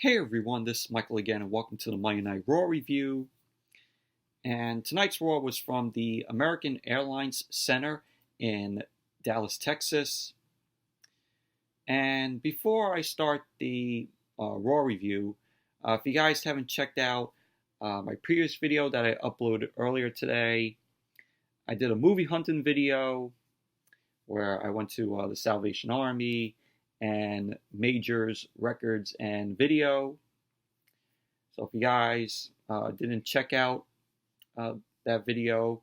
Hey everyone, this is Michael again, and welcome to the Monday Night Raw review. And tonight's Raw was from the American Airlines Center in Dallas, Texas. And before I start the Raw review, if you guys haven't checked out my previous video that I uploaded earlier today, I did a movie hunting video where I went to the Salvation Army and Majors Records and Video. So if you guys didn't check out that video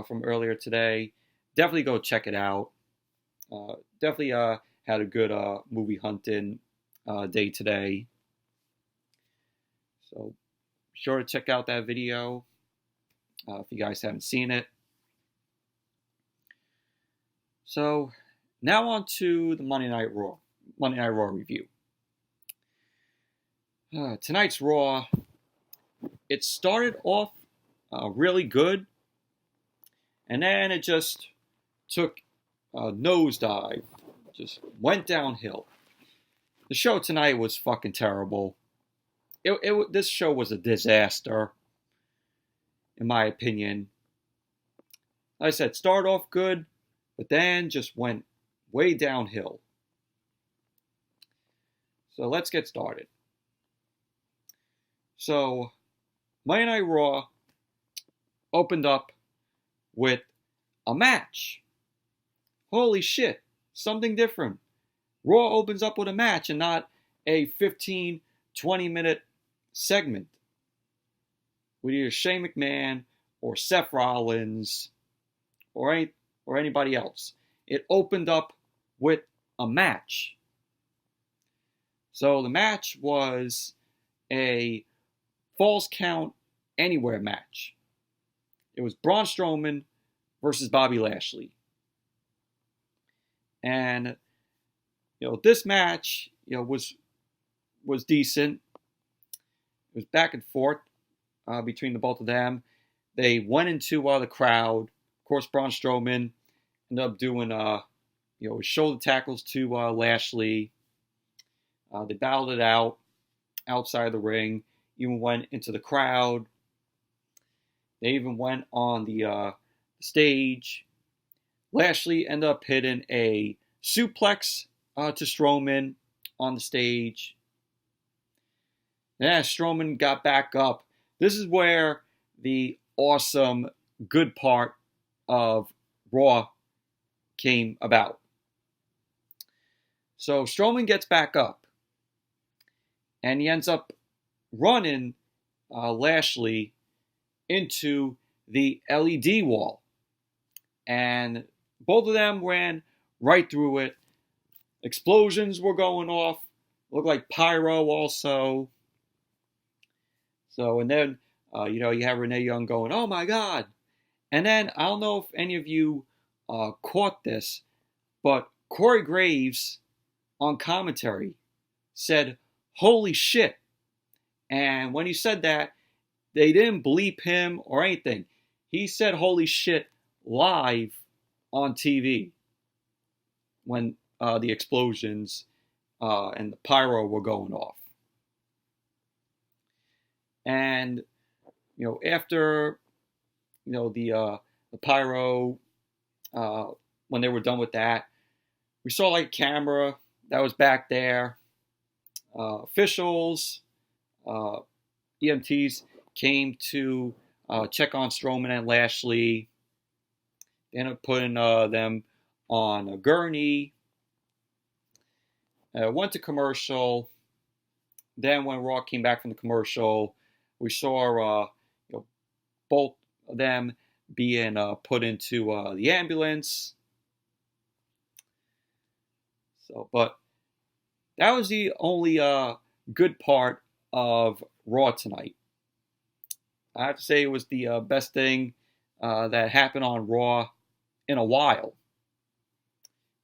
from earlier today, definitely go check it out. Definitely had a good movie hunting day today. So be sure to check out that video if you guys haven't seen it. So now on to the Monday Night Raw review. Tonight's Raw, it started off really good, and then it just took a nosedive, just went downhill. The show tonight was fucking terrible. This show was a disaster, in my opinion. Like I said, started off good, but then just went way downhill. So let's get started. So Monday Night Raw opened up with a match. Holy shit, something different. Raw opens up with a match and not a 15-20 minute segment with either Shane McMahon or Seth Rollins or anybody else. It opened up with a match. So the match was a Falls Count Anywhere match. It was Braun Strowman versus Bobby Lashley. And this match was decent. It was back and forth between the both of them. They went into the crowd. Of course, Braun Strowman ended up doing his shoulder tackles to Lashley. They battled it out outside the ring. Even went into the crowd. They even went on the stage. Lashley ended up hitting a suplex to Strowman on the stage. Then Strowman got back up. This is where the awesome, good part of Raw came about. So Strowman gets back up. And he ends up running Lashley into the LED wall. And both of them ran right through it. Explosions were going off. Looked like pyro also. So, and then, you have Renee Young going, "Oh my God." And then, I don't know if any of you caught this, but Corey Graves on commentary said, "Holy shit." And when he said that, they didn't bleep him or anything. He said "holy shit" live on TV when the explosions and the pyro were going off. And after the pyro, when they were done with that, we saw like a camera that was back there. Officials, EMTs came to check on Strowman and Lashley. They ended up putting them on a gurney. Went to commercial. Then when Raw came back from the commercial, we saw both of them being put into the ambulance. So, but that was the only good part of Raw tonight. I have to say it was the best thing that happened on Raw in a while.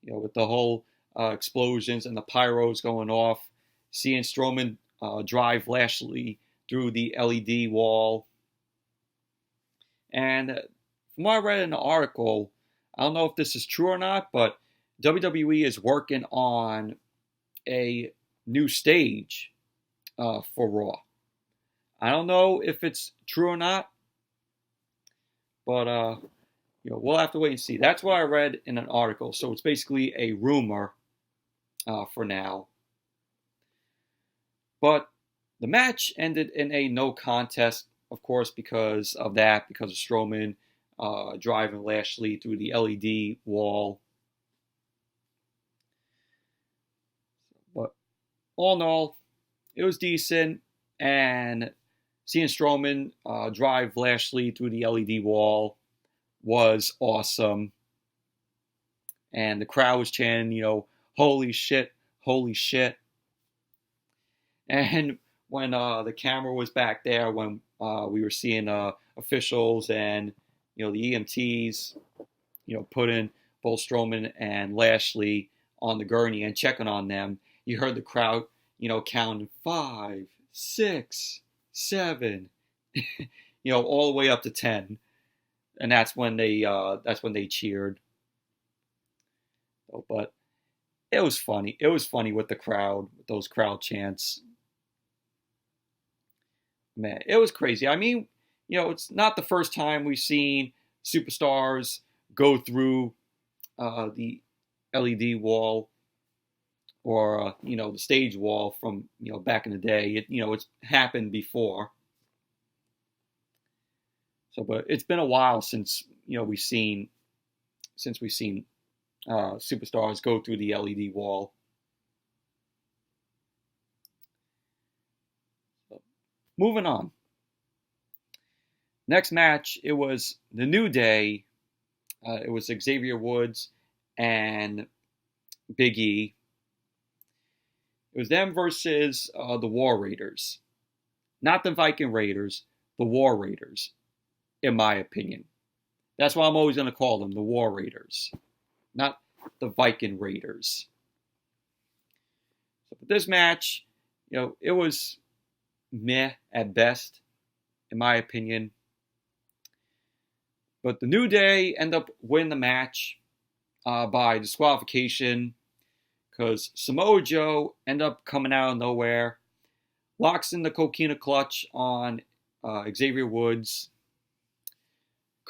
With the whole explosions and the pyros going off, seeing Strowman drive Lashley through the LED wall. And from what I read in the article, I don't know if this is true or not, but WWE is working on a new stage for Raw. I don't know if it's true or not, but we'll have to wait and see. That's what I read in an article. So it's basically a rumor for now. But the match ended in a no contest, of course, because of Strowman driving Lashley through the LED wall. But all in all, it was decent, and seeing Strowman drive Lashley through the LED wall was awesome. And the crowd was chanting, holy shit, holy shit. And when the camera was back there, when we were seeing officials and, the EMTs, putting both Strowman and Lashley on the gurney and checking on them, you heard the crowd, counting 5, 6, 7, all the way up to 10. And that's when they cheered. But it was funny. It was funny with the crowd, with those crowd chants. Man, it was crazy. I mean, it's not the first time we've seen superstars go through the LED wall or, the stage wall from, back in the day. It's happened before. So, but it's been a while since, we've seen superstars go through the LED wall. So, moving on. Next match, it was the New Day. It was Xavier Woods and Big E. It was them versus the War Raiders. Not the Viking Raiders, the War Raiders, in my opinion. That's why I'm always going to call them the War Raiders, not the Viking Raiders. So, but this match, it was meh at best, in my opinion. But the New Day end up winning the match by disqualification because Samoa Joe end up coming out of nowhere, locks in the coquina clutch on Xavier Woods.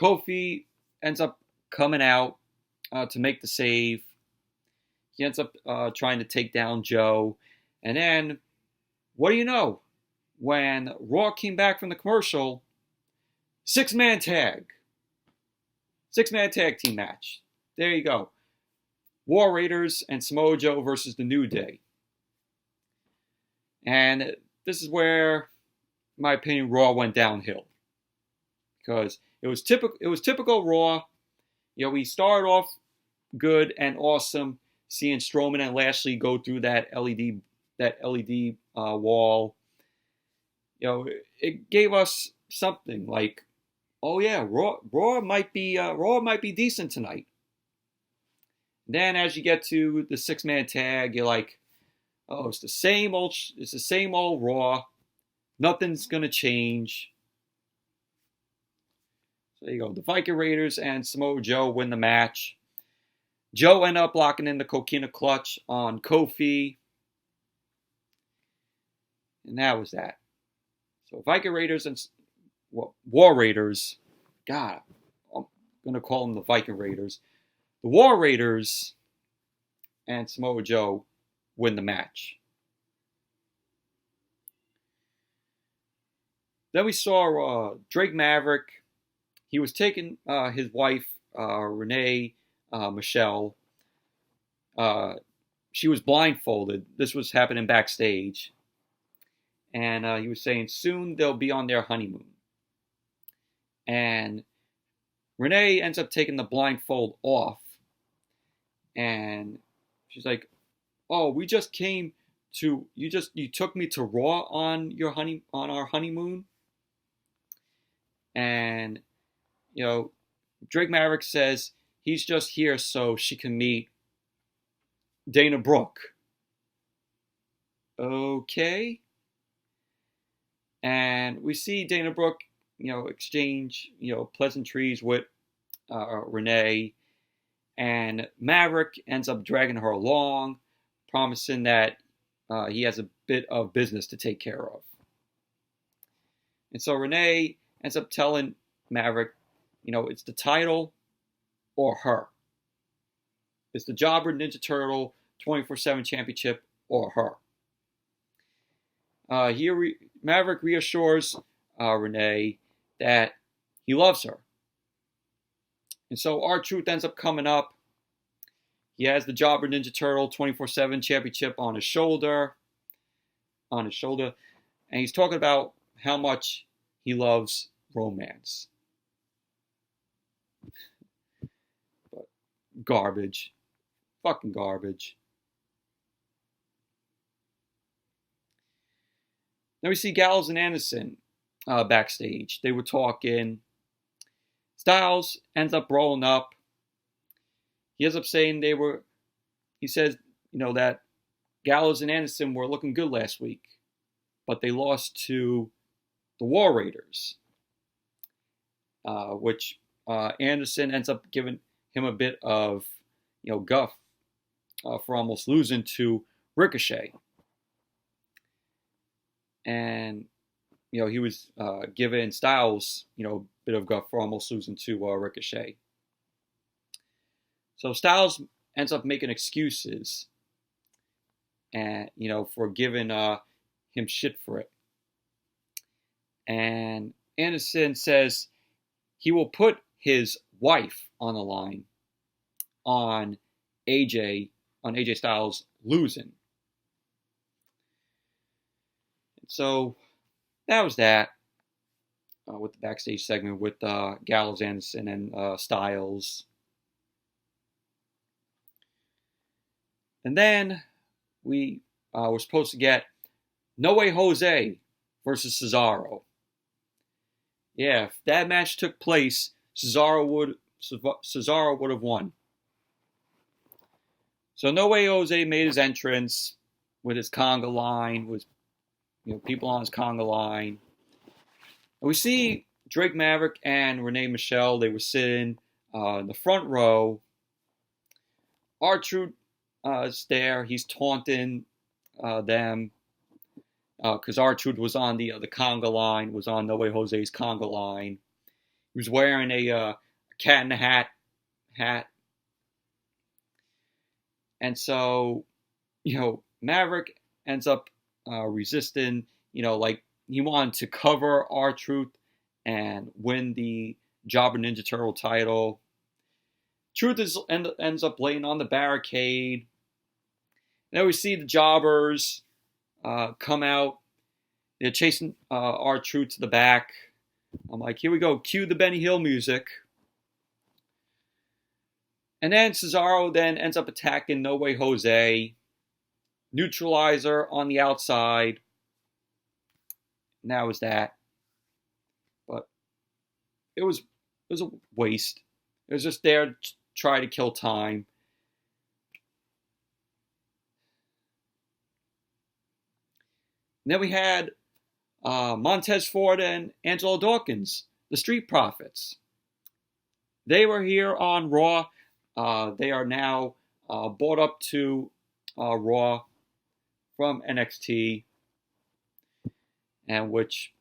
Kofi ends up coming out to make the save. He ends up trying to take down Joe. And then, what do you know? When Raw came back from the commercial, six-man tag team match. There you go. War Raiders and Samoa Joe versus the New Day. And this is where, in my opinion, Raw went downhill. Because it was typical Raw. We started off good and awesome, seeing Strowman and Lashley go through that LED wall. It gave us something like, oh yeah, Raw might be decent tonight. Then as you get to the six-man tag, you're like, oh, it's the same old Raw. Nothing's gonna change. So there you go. The Viking Raiders and Samoa Joe win the match. Joe ended up locking in the coquina clutch on Kofi. And that was that. So Viking Raiders and War Raiders. God, I'm going to call them the Viking Raiders. The War Raiders and Samoa Joe win the match. Then we saw Drake Maverick. He was taking his wife, Renee Michelle. She was blindfolded. This was happening backstage. And he was saying soon they'll be on their honeymoon. And Renee ends up taking the blindfold off. And she's like, oh, we just came to, you took me to Raw on our honeymoon. And, Drake Maverick says he's just here so she can meet Dana Brooke. Okay. And we see Dana Brooke, exchange, pleasantries with Renee. And Maverick ends up dragging her along, promising that he has a bit of business to take care of. And so Renee ends up telling Maverick, it's the title or her. It's the Jobber Ninja Turtle 24/7 Championship or her. Maverick reassures Renee that he loves her. And so R-Truth ends up coming up. He has the Jobber Ninja Turtle 24/7 Championship on his shoulder. And he's talking about how much he loves romance. But garbage. Fucking garbage. Then we see Gallows and Anderson backstage. They were talking. Styles ends up rolling up. He ends up saying he says, that Gallows and Anderson were looking good last week, but they lost to the War Raiders, which Anderson ends up giving him a bit of, guff for almost losing to Ricochet. And, he was giving Styles, a bit of guff for almost losing to Ricochet. So Styles ends up making excuses and, for giving him shit for it. And Anderson says he will put his wife on the line on AJ Styles losing. So that was that with the backstage segment with Gallows, Anderson, and Styles. And then we were supposed to get No Way Jose versus Cesaro. Yeah, if that match took place, Cesaro would have won. So No Way Jose made his entrance with his conga line, with people on his conga line. And we see Drake Maverick and Renee Michelle. They were sitting in the front row. R-Truth is there. He's taunting them because R-Truth was on the conga line, was on No Way Jose's conga line. He was wearing a cat in the hat. And so, Maverick ends up resisting, like he wanted to cover R-Truth and win the Jobber Ninja Turtle title. Truth ends up laying on the barricade. Then we see the jobbers come out. They're chasing R-Truth to the back. I'm like, here we go. Cue the Benny Hill music. And then Cesaro then ends up attacking No Way Jose. Neutralizer on the outside. And that was that. But it was a waste. It was just there to try to kill time. And then we had Montez Ford and Angelo Dawkins, the Street Profits. They were here on Raw. They are now brought up to Raw from NXT, and which,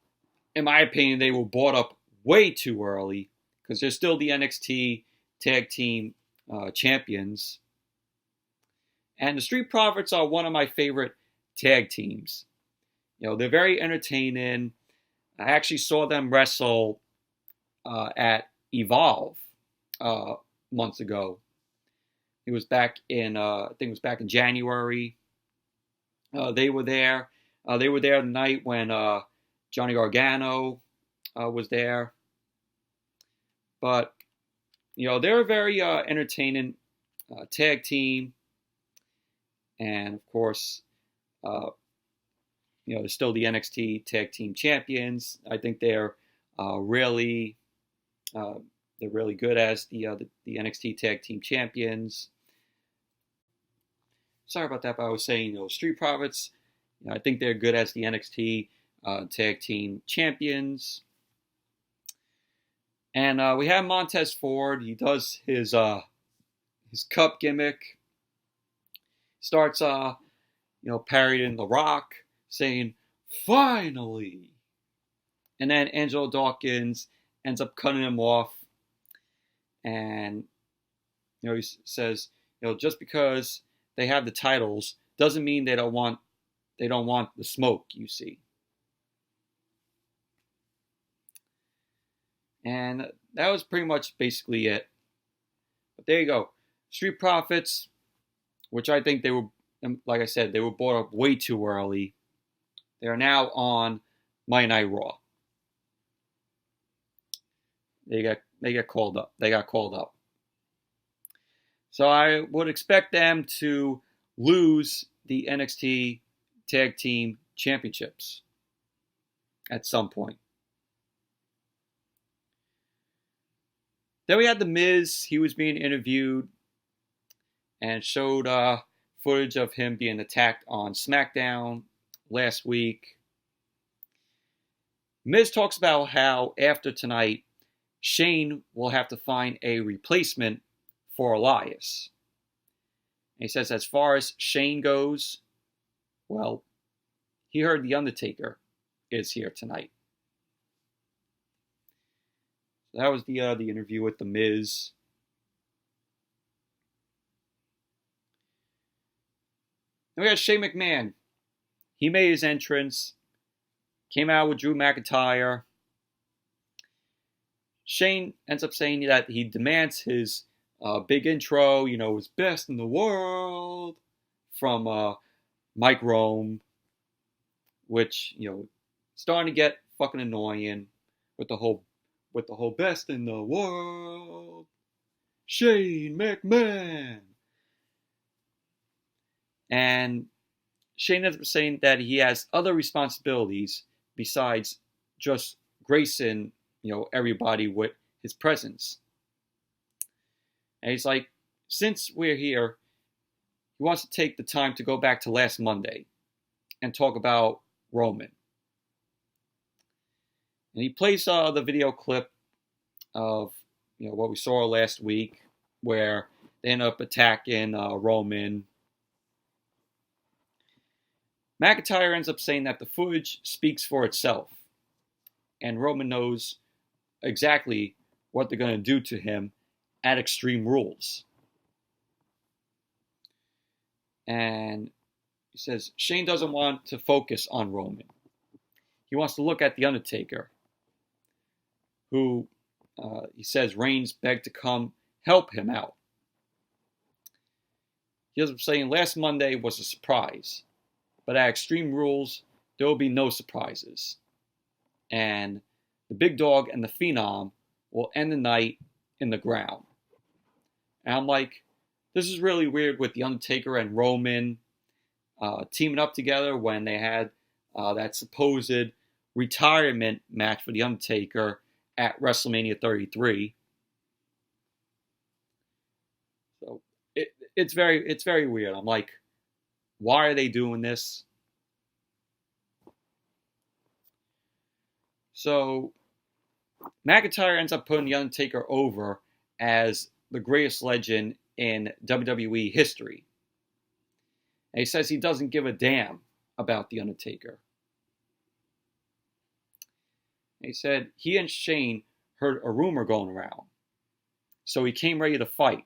in my opinion, they were brought up way too early because they're still the NXT Tag Team Champions. And the Street Profits are one of my favorite tag teams. They're very entertaining. I actually saw them wrestle at Evolve months ago. It was back in, I think it was back in January. They were there. They were there the night when Johnny Gargano was there. But, they're a very entertaining tag team. And, of course, they're still the NXT Tag Team Champions. I think they're really good as the NXT Tag Team Champions. Sorry about that, but I was saying, Street Profits, I think they're good as the NXT Tag Team Champions. And we have Montez Ford. He does his cup gimmick. Starts parodying The Rock, saying, "Finally!" And then Angelo Dawkins ends up cutting him off. And, he says, just because they have the titles doesn't mean they don't want the smoke, you see. And that was pretty much basically it. But there you go. Street Profits, which I think they were, like I said, they were brought up way too early. They are now on Monday Night Raw. They got called up. They got called up. So I would expect them to lose the NXT Tag Team Championships at some point. Then we had The Miz. He was being interviewed and showed footage of him being attacked on SmackDown last week. Miz talks about how after tonight, Shane will have to find a replacement for Elias. And he says as far as Shane goes, well, he heard The Undertaker is here tonight. So that was the interview with The Miz. Then we got Shane McMahon. He made his entrance, came out with Drew McIntyre. Shane ends up saying that he demands his big intro, his best in the world, from Mike Rome, which, starting to get fucking annoying with the whole best in the world, Shane McMahon. And Shane ends up saying that he has other responsibilities besides just gracing, everybody with his presence. And he's like, since we're here, he wants to take the time to go back to last Monday and talk about Roman. And he plays the video clip of, what we saw last week, where they end up attacking Roman. McIntyre ends up saying that the footage speaks for itself, and Roman knows exactly what they're going to do to him at Extreme Rules. And he says Shane doesn't want to focus on Roman. He wants to look at The Undertaker, who he says Reigns begged to come help him out. He ends up saying last Monday was a surprise, but at Extreme Rules, there will be no surprises. And the Big Dog and the Phenom will end the night in the ground. And I'm like, this is really weird with The Undertaker and Roman teaming up together when they had that supposed retirement match for The Undertaker at WrestleMania 33. So it's very weird. I'm like, why are they doing this? So McIntyre ends up putting The Undertaker over as the greatest legend in WWE history. And he says he doesn't give a damn about The Undertaker. And he said he and Shane heard a rumor going around, so he came ready to fight,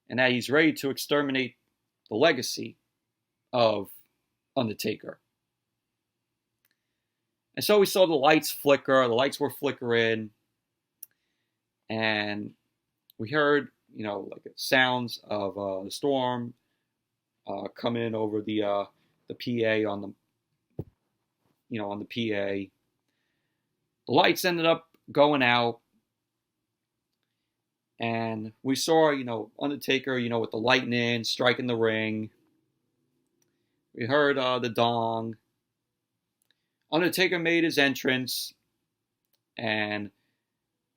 and that he's ready to exterminate the legacy of Undertaker. And so we saw the lights flicker. The lights were flickering, and we heard, like sounds of the storm coming over the PA on the PA. The lights ended up going out, and we saw, Undertaker, with the lightning striking the ring. We heard the dong. Undertaker made his entrance, and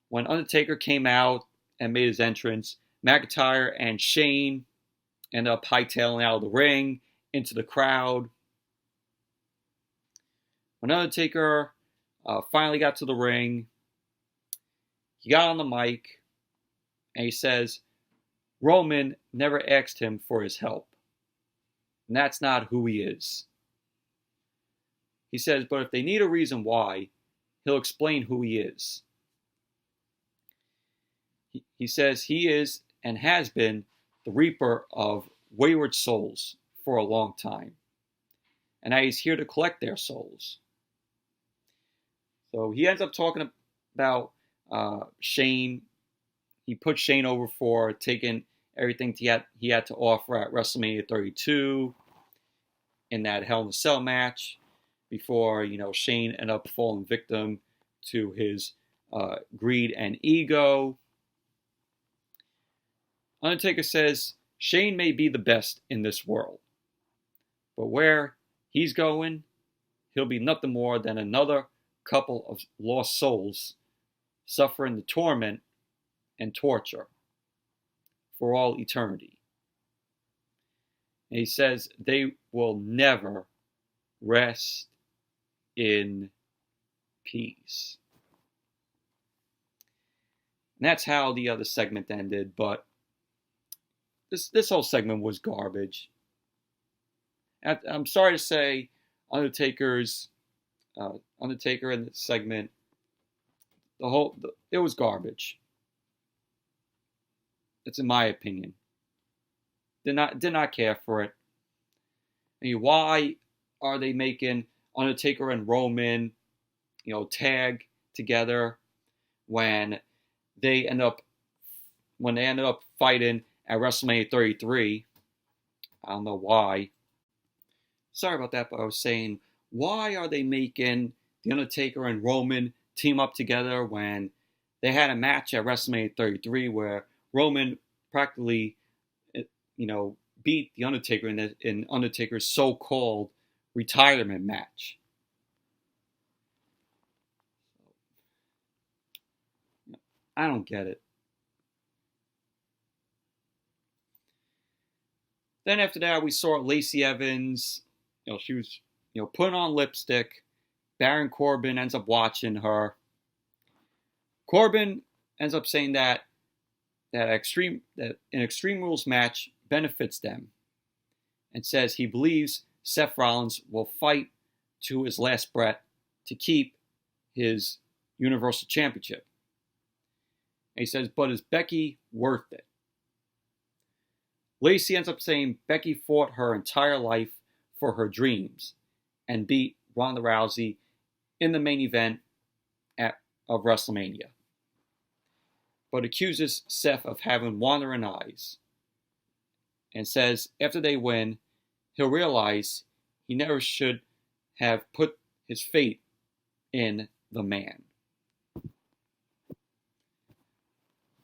when Undertaker came out and made his entrance, McIntyre and Shane ended up hightailing out of the ring into the crowd. When Undertaker finally got to the ring, he got on the mic, and he says Roman never asked him for his help. and that's not who he is. He says, but if they need a reason why, he'll explain who he is. He says he is and has been the reaper of wayward souls for a long time, and that he's here to collect their souls. So he ends up talking about Shane. He put Shane over for taking everything he had to offer at WrestleMania 32 in that Hell in a Cell match before, Shane ended up falling victim to his greed and ego. Undertaker says Shane may be the best in this world, but where he's going, he'll be nothing more than another couple of lost souls suffering the torment and torture for all eternity. And he says they will never rest in peace. And that's how the other segment ended, but this whole segment was garbage. I'm sorry to say, Undertaker in the segment, it was garbage. It's in my opinion. Did not care for it. I mean, why are they making Undertaker and Roman, tag together when they end up fighting at WrestleMania 33? I don't know why. Sorry about that, but I was saying, why are they making The Undertaker and Roman team up together when they had a match at WrestleMania 33 where Roman practically, beat The Undertaker in Undertaker's so-called retirement match? I don't get it. Then after that, we saw Lacey Evans. She was, putting on lipstick. Baron Corbin ends up watching her. Corbin ends up saying that an Extreme Rules match benefits them, and says he believes Seth Rollins will fight to his last breath to keep his Universal Championship. And he says, but is Becky worth it? Lacey ends up saying Becky fought her entire life for her dreams and beat Ronda Rousey in the main event of WrestleMania, but accuses Seth of having wandering eyes, and says after they win, he'll realize he never should have put his faith in the man.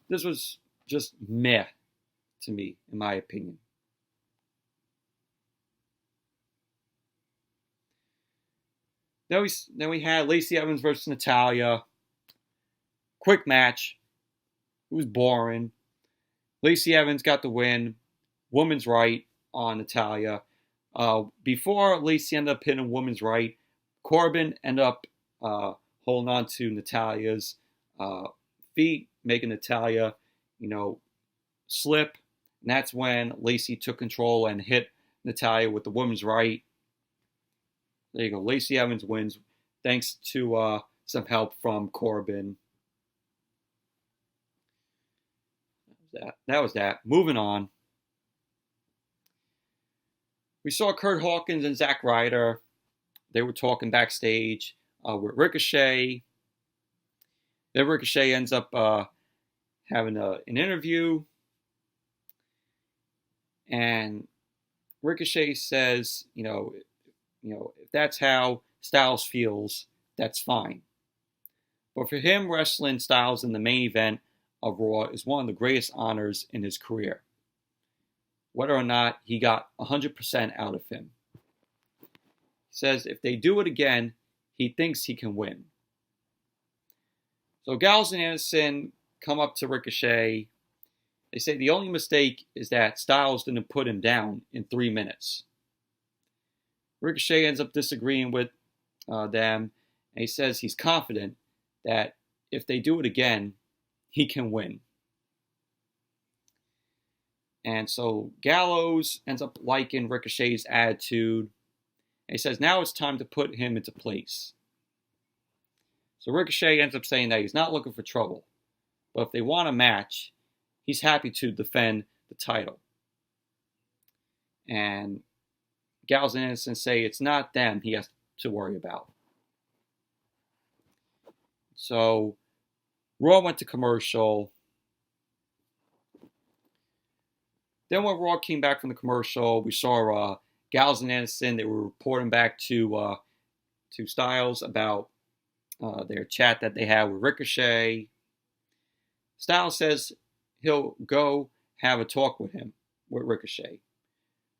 This was just meh to me, in my opinion. Then we had Lacey Evans versus Natalya. Quick match. It was boring. Lacey Evans got the win. Woman's right on Natalya. Before Lacey ended up hitting woman's right, Corbin ended up holding on to Natalya's feet, making Natalya, slip. And that's when Lacey took control and hit Natalya with the woman's right. There you go. Lacey Evans wins thanks to some help from Corbin. That was that. Moving on. We saw Kurt Hawkins and Zack Ryder. They were talking backstage with Ricochet. Then Ricochet ends up having an interview. And Ricochet says, if that's how Styles feels, that's fine. But for him, wrestling Styles in the main event of Raw is one of the greatest honors in his career, whether or not he got 100% out of him. He says if they do it again, he thinks he can win. So Gallows and Anderson come up to Ricochet. They say the only mistake is that Styles didn't put him down in 3 minutes. Ricochet ends up disagreeing with them, and he says he's confident that if they do it again, he can win. And so Gallows ends up liking Ricochet's attitude. And he says now it's time to put him into place. So Ricochet ends up saying that he's not looking for trouble. But if they want a match, he's happy to defend the title. And Gallows and Innocent say it's not them he has to worry about. So Raw went to commercial. Then when Raw came back from the commercial, we saw Gallows and Innocent. They were reporting back to Styles about their chat that they had with Ricochet. Styles says he'll go have a talk with Ricochet.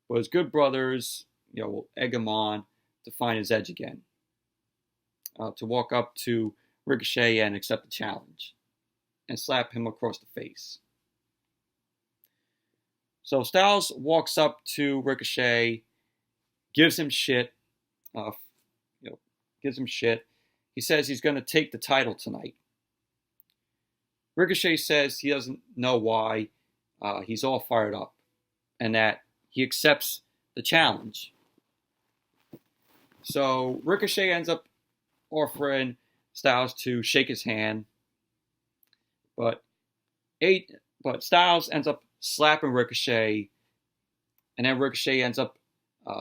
But his good brothers, will egg him on to find his edge again. To walk up to Ricochet and accept the challenge. And slap him across the face. So Styles walks up to Ricochet, gives him shit. Gives him shit. He says he's going to take the title tonight. Ricochet says he doesn't know why. He's all fired up. And that he accepts the challenge. So Ricochet ends up offering Styles to shake his hand. But Styles ends up slapping Ricochet. And then Ricochet ends up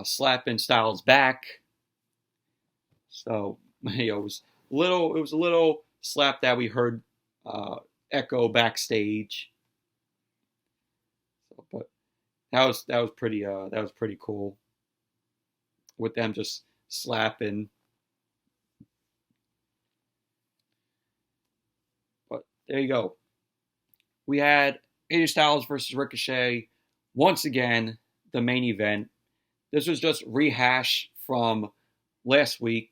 slapping Styles back. So it was a little slap that we heard echo backstage. So, but that was pretty cool. With them just slapping. But there you go. We had AJ Styles versus Ricochet. Once again, the main event. This was just rehash from last week.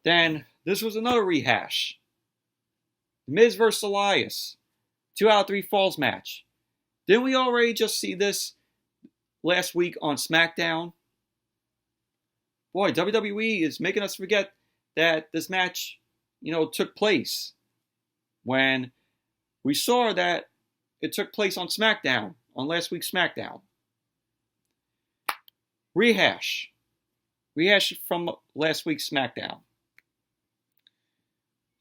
Then, this was another rehash. Miz versus Elias. 2 out of 3 falls match. Didn't we already just see this last week on SmackDown? Boy, WWE is making us forget that this match, took place. When we saw that it took place on SmackDown, on last week's SmackDown. Rehash from last week's SmackDown.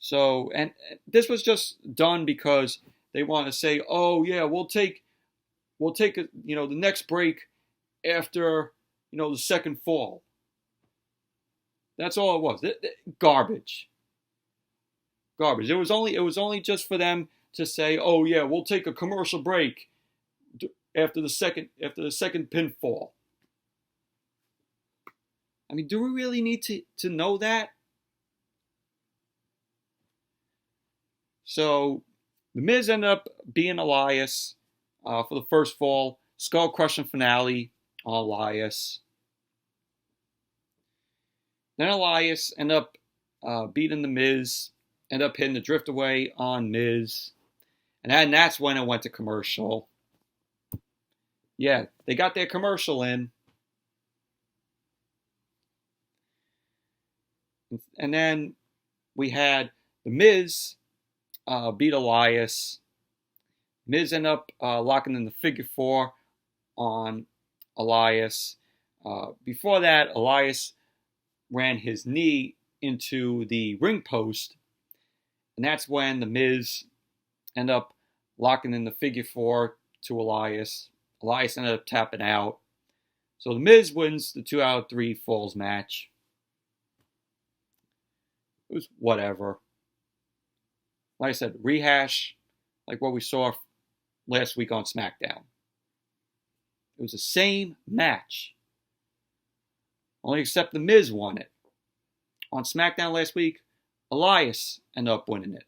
So, and this was just done because they want to say, oh yeah, we'll take the next break after, the second fall. That's all it was. Garbage. It was only just for them to say, oh yeah, we'll take a commercial break after the second pinfall. I mean, do we really need to know that? So, The Miz ended up being Elias for the first fall. Skull-crushing finale on Elias. Then Elias ended up beating The Miz. Ended up hitting the drift away on Miz. And that's when it went to commercial. Yeah, they got their commercial in. And then we had The Miz beat Elias. Miz ended up locking in the figure 4 on Elias. Before that, Elias ran his knee into the ring post. And that's when The Miz ended up locking in the figure 4 to Elias. Elias ended up tapping out. So The Miz wins the 2 out of 3 falls match. It was whatever. Like I said, rehash like what we saw last week on SmackDown. It was the same match. Only except The Miz won it. On SmackDown last week, Elias ended up winning it.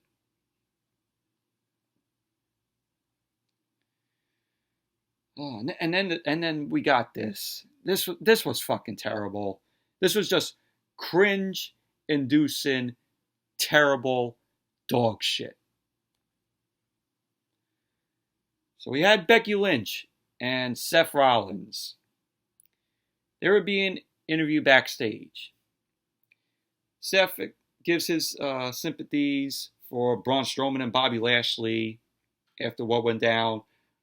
Oh, and then we got this. This was fucking terrible. This was just cringe-inducing, terrible dog shit. So we had Becky Lynch and Seth Rollins. They were being interviewed backstage. Seth gives his sympathies for Braun Strowman and Bobby Lashley after what went down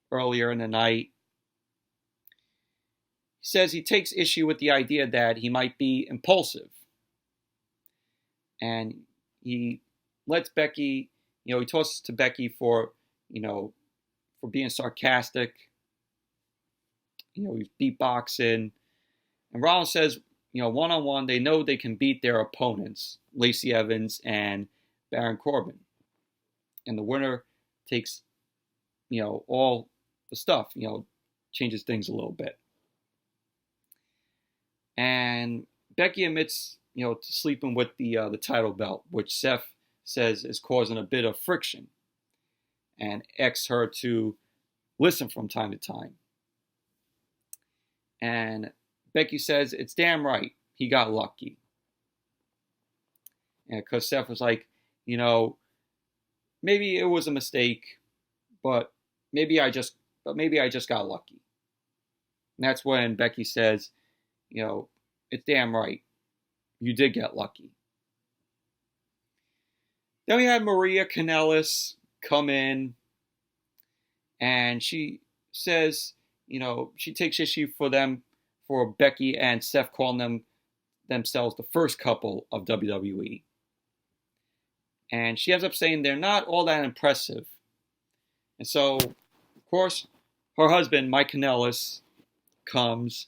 earlier in the night. He says he takes issue with the idea that he might be impulsive. And he lets Becky, he tosses to Becky for being sarcastic. He's beatboxing. And Rollins says, one-on-one, they know they can beat their opponents, Lacey Evans and Baron Corbin. And the winner takes, all the stuff, changes things a little bit. And Becky admits, to sleeping with the title belt, which Seth says is causing a bit of friction, and asks her to listen from time to time. And Becky says it's damn right, he got lucky. And because Seth was like, maybe it was a mistake, but maybe I just got lucky. And that's when Becky says, it's damn right, you did get lucky. Then we had Maria Kanellis come in, and she says, she takes issue for Becky and Seth calling themselves the first couple of WWE. And she ends up saying they're not all that impressive. And so, of course, her husband, Mike Kanellis, comes,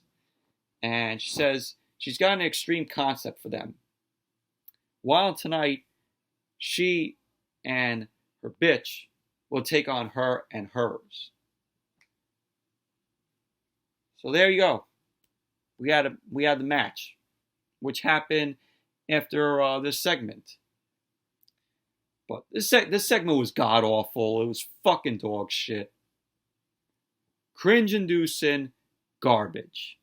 and she says she's got an extreme concept for them. While tonight, she and her bitch will take on her and hers. So there you go. We had the match, which happened after this segment. But this segment was god awful. It was fucking dog shit, cringe-inducing garbage.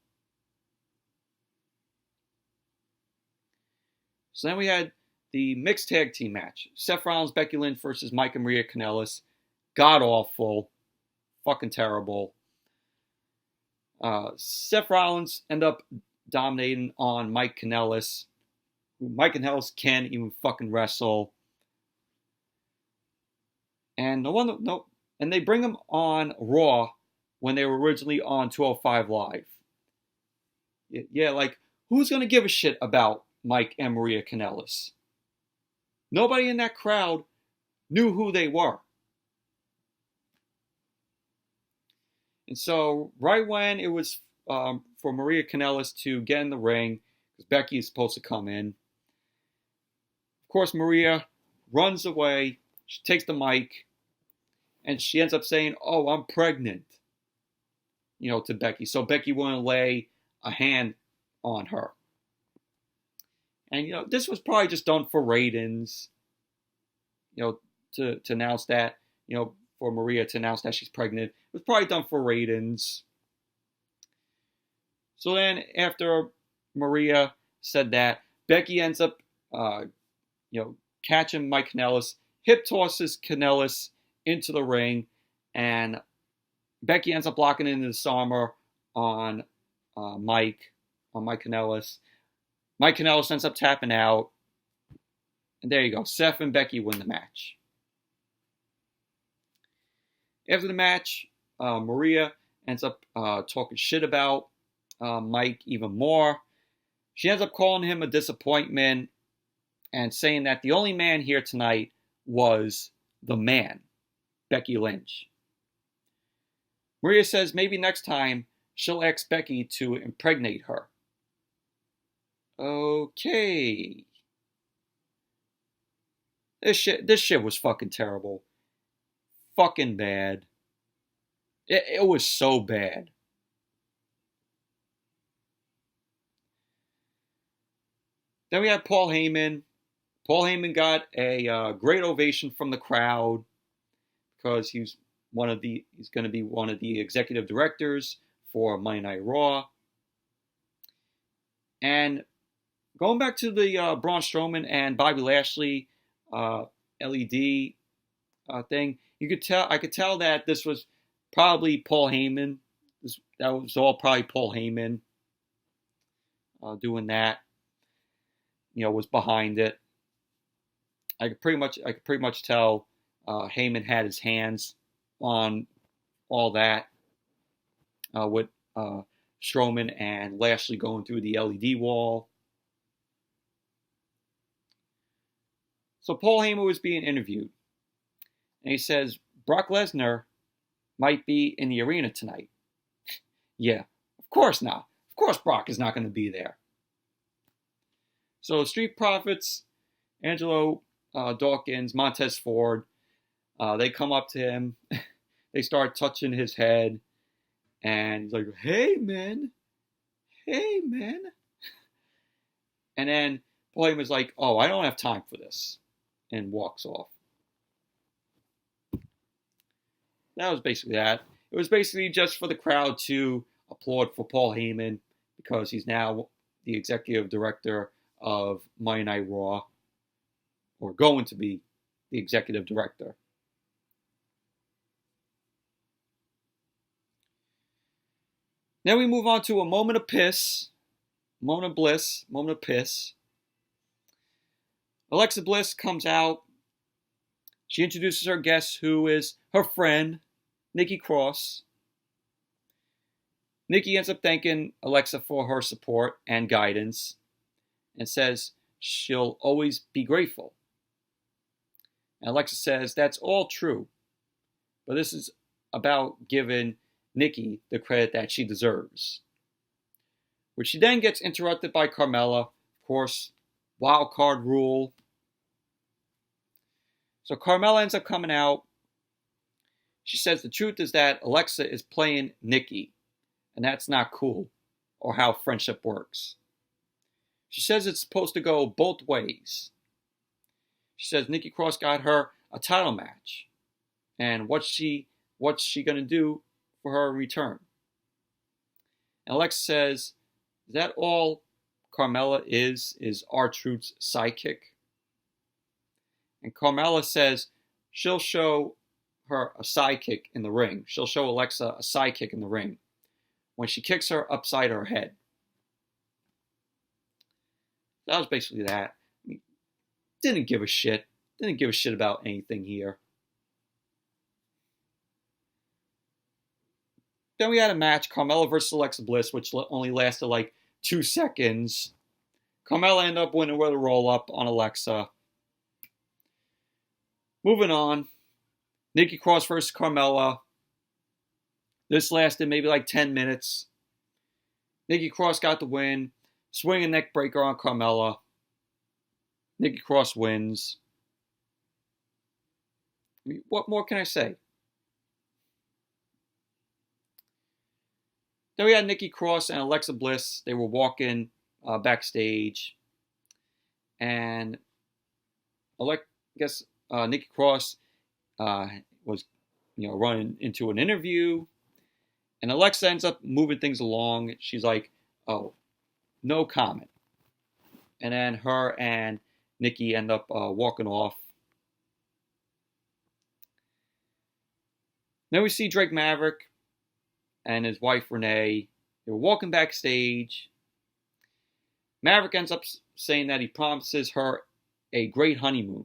So then we had the mixed tag team match: Seth Rollins, Becky Lynch versus Mike and Maria Kanellis. God awful, fucking terrible. Seth Rollins ended up dominating on Mike Kanellis. Mike Kanellis can't even fucking wrestle. And and they bring him on Raw when they were originally on 205 Live. Yeah, like, who's gonna give a shit about Mike and Maria Kanellis? Nobody in that crowd knew who they were. And so, right when it was for Maria Kanellis to get in the ring, because Becky is supposed to come in, of course, Maria runs away. She takes the mic, and she ends up saying, "Oh, I'm pregnant," to Becky. So Becky wouldn't lay a hand on her. And, this was probably just done for ratings, to announce that, for Maria to announce that she's pregnant. It was probably done for ratings. So then after Maria said that, Becky ends up, catching Mike Kanellis, hip tosses Kanellis into the ring, and Becky ends up locking into the disarmer on Mike Kanellis. Mike Kanellis ends up tapping out. And there you go. Seth and Becky win the match. After the match, Maria ends up talking shit about Mike even more. She ends up calling him a disappointment and saying that the only man here tonight was the man, Becky Lynch. Maria says maybe next time she'll ask Becky to impregnate her. Okay. This shit was fucking terrible. Fucking bad. It was so bad. Then we had Paul Heyman. Paul Heyman got a great ovation from the crowd because he's going to be one of the executive directors for Monday Night Raw. And going back to the Braun Strowman and Bobby Lashley LED thing, I could tell that this was probably Paul Heyman. That was all probably Paul Heyman doing that. Was behind it. I could pretty much tell Heyman had his hands on all that with Strowman and Lashley going through the LED wall. So Paul Heyman was being interviewed, and he says Brock Lesnar might be in the arena tonight. Yeah, of course not. Of course Brock is not going to be there. So Street Profits, Angelo Dawkins, Montez Ford, they come up to him. They start touching his head. And he's like, hey, man. Hey, man. And then Paul Heyman's like, oh, I don't have time for this. And walks off. That was basically that. It was basically just for the crowd to applaud for Paul Heyman because he's now the executive director of Monday Night Raw, or going to be the executive director. Then we move on to a moment of piss, moment of bliss, moment of piss. Alexa Bliss comes out. She introduces her guest, who is her friend, Nikki Cross. Nikki ends up thanking Alexa for her support and guidance and says she'll always be grateful. And Alexa says that's all true, but this is about giving Nikki the credit that she deserves. Which she then gets interrupted by Carmella. Of course, wild card rule. So Carmella ends up coming out. She says the truth is that Alexa is playing Nikki, and that's not cool, or how friendship works. She says it's supposed to go both ways. She says Nikki Cross got her a title match, and what's she gonna do for her return? And Alexa says, is that all Carmella is R-Truth's sidekick? And Carmella says she'll show her a sidekick in the ring. She'll show Alexa a sidekick in the ring when she kicks her upside her head. That was basically that. I mean, didn't give a shit. Didn't give a shit about anything here. Then we had a match, Carmella versus Alexa Bliss, which only lasted like 2 seconds. Carmella ended up winning with a roll-up on Alexa. Moving on, Nikki Cross versus Carmella. This lasted maybe like 10 minutes. Nikki Cross got the win. Swinging neck breaker on Carmella. Nikki Cross wins. I mean, what more can I say? Then we had Nikki Cross and Alexa Bliss. They were walking backstage. And Nikki Cross was running into an interview. And Alexa ends up moving things along. She's like, oh, no comment. And then her and Nikki end up walking off. Then we see Drake Maverick and his wife Renee. They were walking backstage. Maverick ends up saying that he promises her a great honeymoon.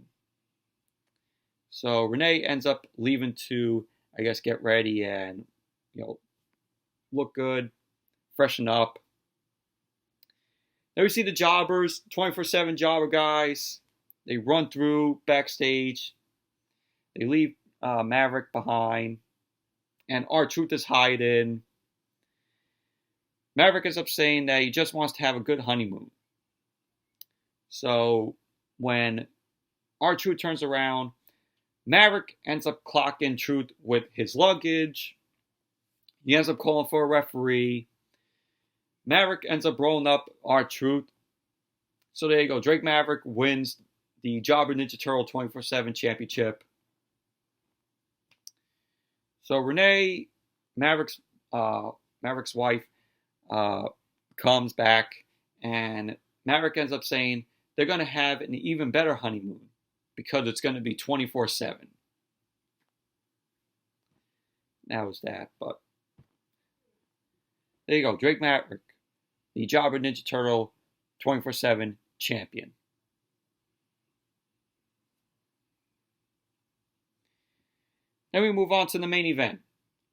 So Renee ends up leaving to, I guess, get ready and, look good, freshen up. Then we see the jobbers, 24/7 jobber guys. They run through backstage. They leave Maverick behind. And R-Truth is hiding. Maverick ends up saying that he just wants to have a good honeymoon. So when R-Truth turns around, Maverick ends up clocking Truth with his luggage. He ends up calling for a referee. Maverick ends up rolling up R-Truth. So there you go. Drake Maverick wins the Jobber Ninja Turtle 24/7 championship. So Renee, Maverick's wife, comes back, and Maverick ends up saying they're going to have an even better honeymoon because it's going to be 24/7. That was that, but there you go. Drake Maverick, the Jobber Ninja Turtle 24/7 champion. Then we move on to the main event.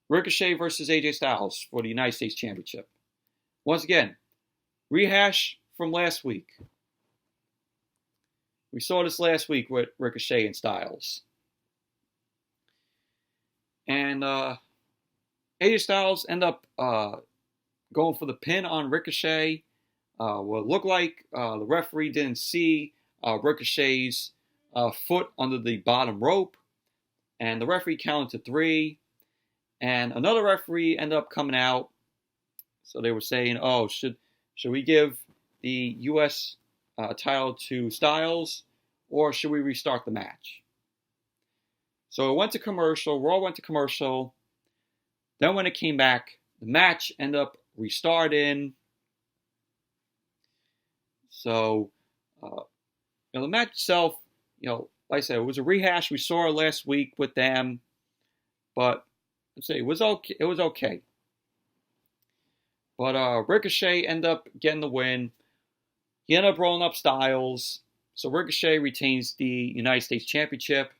Ricochet versus AJ Styles for the United States Championship. Once again, rehash from last week. We saw this last week with Ricochet and Styles. And AJ Styles end up going for the pin on Ricochet. What looked like the referee didn't see Ricochet's foot under the bottom rope. And the referee counted to 3. And another referee ended up coming out. So they were saying, oh, should we give the U.S. Title to Styles, or should we restart the match? So it went to commercial. Raw went to commercial. Then when it came back, the match ended up restarting. So, the match itself, like I said, it was a rehash. We saw it last week with them, but let's say it was okay. It was okay. But Ricochet ended up getting the win. He ended up rolling up Styles. So Ricochet retains the United States Championship.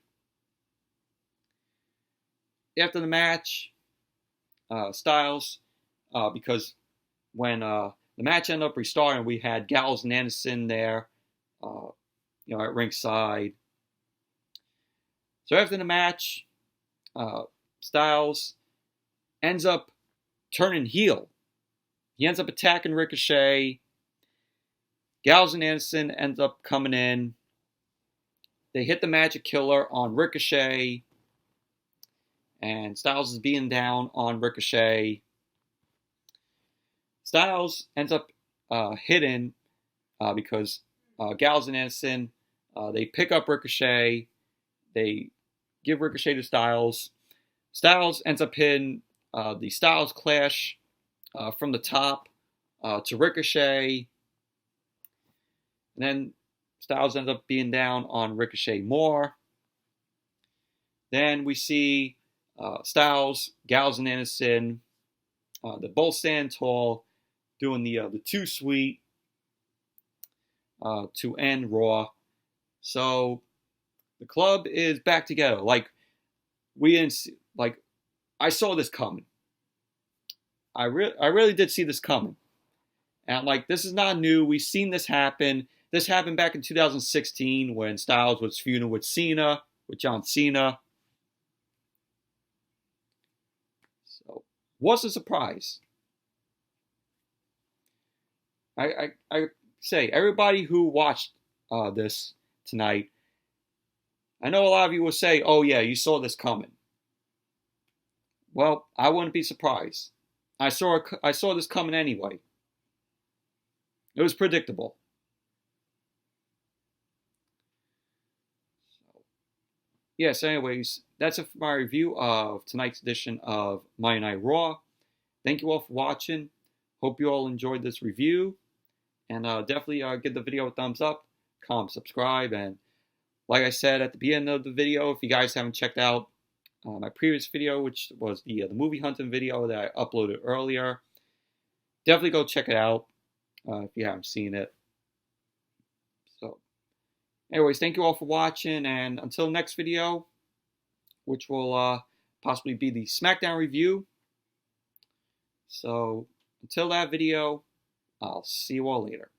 After the match, Styles, because when the match ended up restarting, we had Gallows and Anderson there, at ringside. So after the match, Styles ends up turning heel. He ends up attacking Ricochet. Gallows and Anderson ends up coming in. They hit the Magic Killer on Ricochet. And Styles is being down on Ricochet. Styles ends up hitting because Gallows and Anderson, they pick up Ricochet. They give Ricochet to Styles. Styles ends up hitting the Styles Clash from the top to Ricochet. And then Styles ends up being down on Ricochet more. Then we see Styles, Gallows and Anderson, they both stand tall, doing the 2-sweet to end Raw. So the club is back together. We didn't see, I saw this coming. I really did see this coming. And this is not new. We've seen this happen. This happened back in 2016 when Styles was feuding with John Cena. So, what's a surprise? I say, everybody who watched this tonight, I know a lot of you will say, oh yeah, you saw this coming. Well, I wouldn't be surprised. I saw this coming anyway. It was predictable. Yes, anyways, that's it for my review of tonight's edition of Monday Night Raw. Thank you all for watching. Hope you all enjoyed this review. And definitely give the video a thumbs up, comment, subscribe. And like I said at the beginning of the video, if you guys haven't checked out my previous video, which was the movie hunting video that I uploaded earlier, definitely go check it out if you haven't seen it. So, anyways, thank you all for watching, and until next video, which will possibly be the SmackDown review. So, until that video, I'll see you all later.